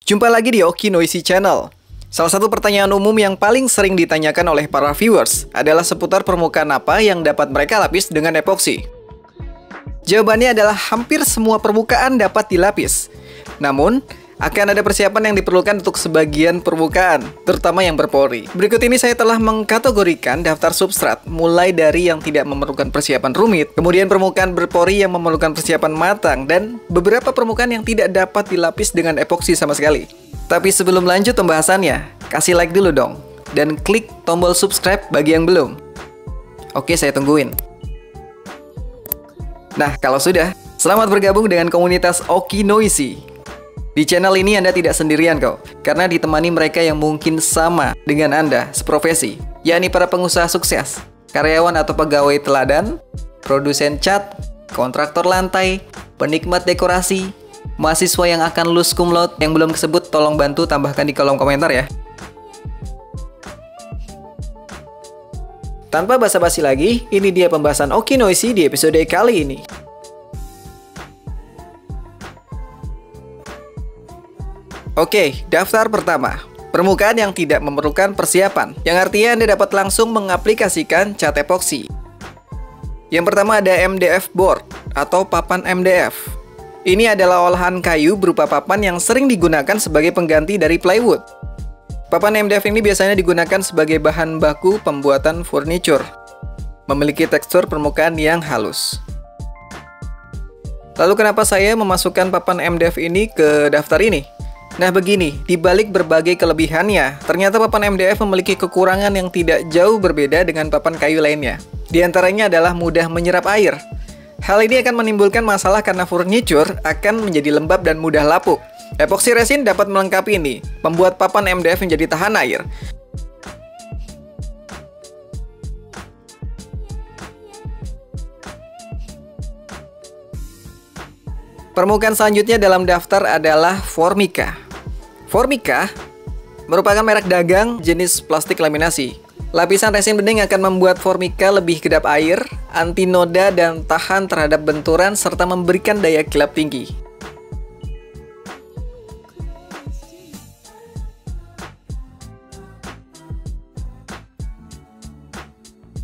Jumpa lagi di Oki Noisy Channel. Salah satu pertanyaan umum yang paling sering ditanyakan oleh para viewers adalah seputar permukaan apa yang dapat mereka lapis dengan epoksi. Jawabannya adalah hampir semua permukaan dapat dilapis. Namun, akan ada persiapan yang diperlukan untuk sebagian permukaan, terutama yang berpori. Berikut ini saya telah mengkategorikan daftar substrat, mulai dari yang tidak memerlukan persiapan rumit, kemudian permukaan berpori yang memerlukan persiapan matang, dan beberapa permukaan yang tidak dapat dilapis dengan epoksi sama sekali. Tapi sebelum lanjut pembahasannya, kasih like dulu dong, dan klik tombol subscribe bagi yang belum. Oke, saya tungguin. Nah, kalau sudah, selamat bergabung dengan komunitas Oki Noisy. Di channel ini Anda tidak sendirian kok, karena ditemani mereka yang mungkin sama dengan Anda seprofesi, yakni para pengusaha sukses, karyawan atau pegawai teladan, produsen cat, kontraktor lantai, penikmat dekorasi, mahasiswa yang akan lulus cum laude. Yang belum disebut tolong bantu tambahkan di kolom komentar ya. Tanpa basa-basi lagi, ini dia pembahasan Oki Noisy di episode kali ini. Oke, daftar pertama. Permukaan yang tidak memerlukan persiapan, yang artinya Anda dapat langsung mengaplikasikan cat epoksi. Yang pertama ada MDF board atau papan MDF. Ini adalah olahan kayu berupa papan yang sering digunakan sebagai pengganti dari plywood. Papan MDF ini biasanya digunakan sebagai bahan baku pembuatan furniture. Memiliki tekstur permukaan yang halus. Lalu kenapa saya memasukkan papan MDF ini ke daftar ini? Nah begini, dibalik berbagai kelebihannya, ternyata papan MDF memiliki kekurangan yang tidak jauh berbeda dengan papan kayu lainnya. Di antaranya adalah mudah menyerap air. Hal ini akan menimbulkan masalah karena furniture akan menjadi lembab dan mudah lapuk. Epoksi resin dapat melengkapi ini, membuat papan MDF menjadi tahan air. Permukaan selanjutnya dalam daftar adalah Formica. Formica merupakan merek dagang jenis plastik laminasi. Lapisan resin bening akan membuat Formica lebih kedap air, anti noda, dan tahan terhadap benturan, serta memberikan daya kilap tinggi.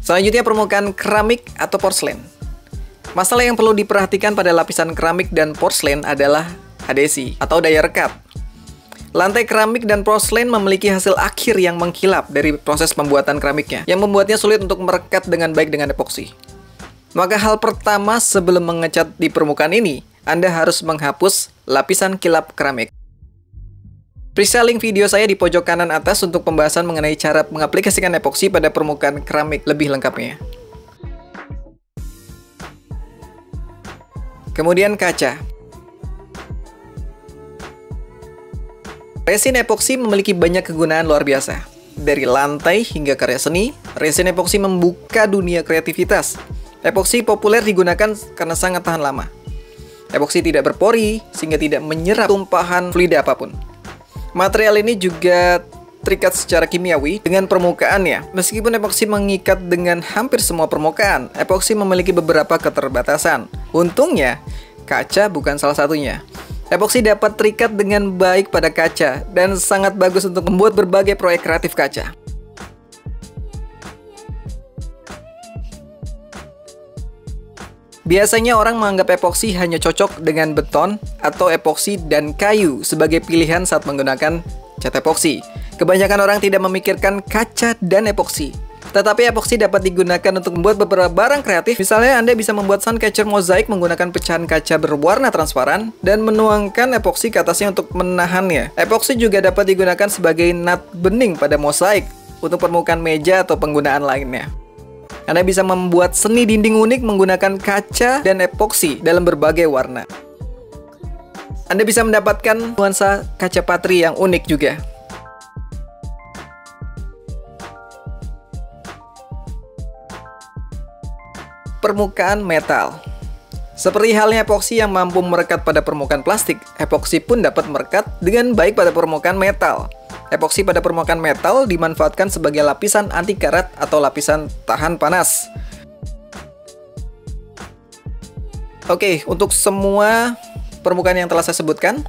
Selanjutnya permukaan keramik atau porselen. Masalah yang perlu diperhatikan pada lapisan keramik dan porselen adalah adhesi atau daya rekat. Lantai keramik dan porselen memiliki hasil akhir yang mengkilap dari proses pembuatan keramiknya, yang membuatnya sulit untuk merekat dengan baik dengan epoksi. Maka hal pertama sebelum mengecat di permukaan ini, Anda harus menghapus lapisan kilap keramik. Bisa link video saya di pojok kanan atas untuk pembahasan mengenai cara mengaplikasikan epoksi pada permukaan keramik lebih lengkapnya. Kemudian kaca. Resin epoksi memiliki banyak kegunaan luar biasa. Dari lantai hingga karya seni, resin epoksi membuka dunia kreativitas. Epoksi populer digunakan karena sangat tahan lama. Epoksi tidak berpori, sehingga tidak menyerap tumpahan fluida apapun. Material ini juga terikat secara kimiawi dengan permukaannya. Meskipun epoksi mengikat dengan hampir semua permukaan, epoksi memiliki beberapa keterbatasan. Untungnya, kaca bukan salah satunya. Epoksi dapat terikat dengan baik pada kaca dan sangat bagus untuk membuat berbagai proyek kreatif kaca. Biasanya orang menganggap epoksi hanya cocok dengan beton atau epoksi dan kayu sebagai pilihan saat menggunakan cat epoksi. Kebanyakan orang tidak memikirkan kaca dan epoksi. Tetapi epoksi dapat digunakan untuk membuat beberapa barang kreatif. Misalnya Anda bisa membuat sun catcher mozaik menggunakan pecahan kaca berwarna transparan dan menuangkan epoksi ke atasnya untuk menahannya. Epoksi juga dapat digunakan sebagai nat bening pada mozaik untuk permukaan meja atau penggunaan lainnya. Anda bisa membuat seni dinding unik menggunakan kaca dan epoksi dalam berbagai warna. Anda bisa mendapatkan nuansa kaca patri yang unik juga. Permukaan metal. Seperti halnya epoksi yang mampu merekat pada permukaan plastik, epoksi pun dapat merekat dengan baik pada permukaan metal. Epoksi pada permukaan metal dimanfaatkan sebagai lapisan anti karat atau lapisan tahan panas. Oke, untuk semua permukaan yang telah saya sebutkan,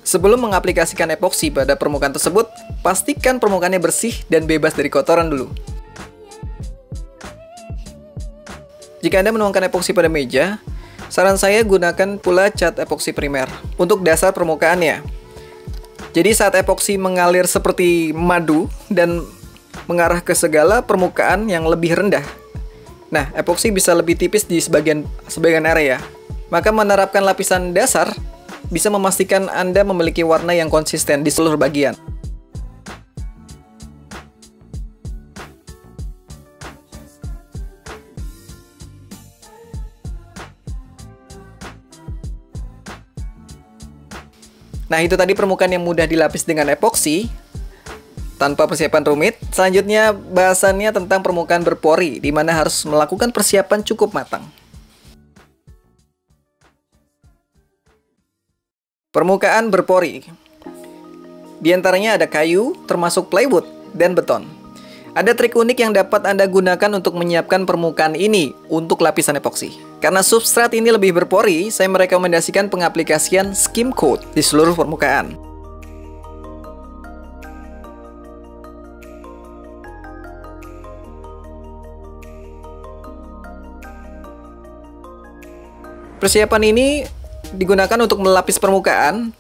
Sebelum mengaplikasikan epoksi pada permukaan tersebut, pastikan permukaannya bersih dan bebas dari kotoran dulu. Jika Anda menuangkan epoksi pada meja, saran saya gunakan pula cat epoksi primer untuk dasar permukaannya. Jadi saat epoksi mengalir seperti madu dan mengarah ke segala permukaan yang lebih rendah, nah epoksi bisa lebih tipis di sebagian area. Maka menerapkan lapisan dasar bisa memastikan Anda memiliki warna yang konsisten di seluruh bagian. Nah, itu tadi permukaan yang mudah dilapis dengan epoksi tanpa persiapan rumit. Selanjutnya, bahasannya tentang permukaan berpori, di mana harus melakukan persiapan cukup matang. Permukaan berpori. Di antaranya ada kayu, termasuk plywood, dan beton. Ada trik unik yang dapat Anda gunakan untuk menyiapkan permukaan ini untuk lapisan epoksi. Karena substrat ini lebih berpori, saya merekomendasikan pengaplikasian skim coat di seluruh permukaan. Persiapan ini digunakan untuk melapis permukaan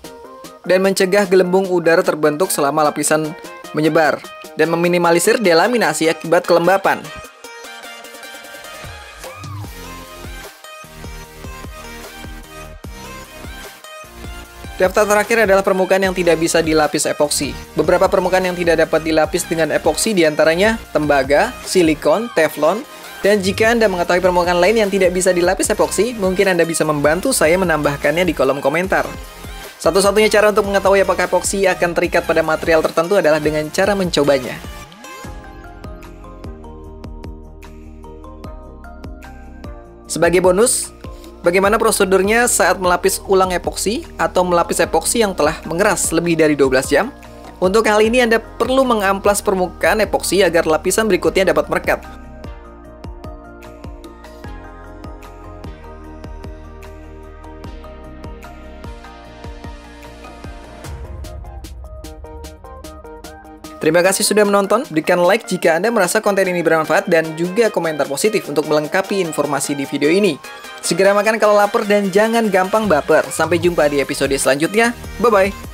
dan mencegah gelembung udara terbentuk selama lapisan menyebar dan meminimalisir delaminasi akibat kelembapan. Daftar terakhir adalah permukaan yang tidak bisa dilapis epoksi. Beberapa permukaan yang tidak dapat dilapis dengan epoksi diantaranya tembaga, silikon, teflon, dan jika Anda mengetahui permukaan lain yang tidak bisa dilapis epoksi, mungkin Anda bisa membantu saya menambahkannya di kolom komentar. Satu-satunya cara untuk mengetahui apakah epoksi akan terikat pada material tertentu adalah dengan cara mencobanya. Sebagai bonus, bagaimana prosedurnya saat melapis ulang epoksi atau melapis epoksi yang telah mengeras lebih dari 12 jam? Untuk hal ini Anda perlu mengamplas permukaan epoksi agar lapisan berikutnya dapat merekat. Terima kasih sudah menonton, berikan like jika Anda merasa konten ini bermanfaat dan juga komentar positif untuk melengkapi informasi di video ini. Segera makan kalau lapar dan jangan gampang baper. Sampai jumpa di episode selanjutnya, bye-bye!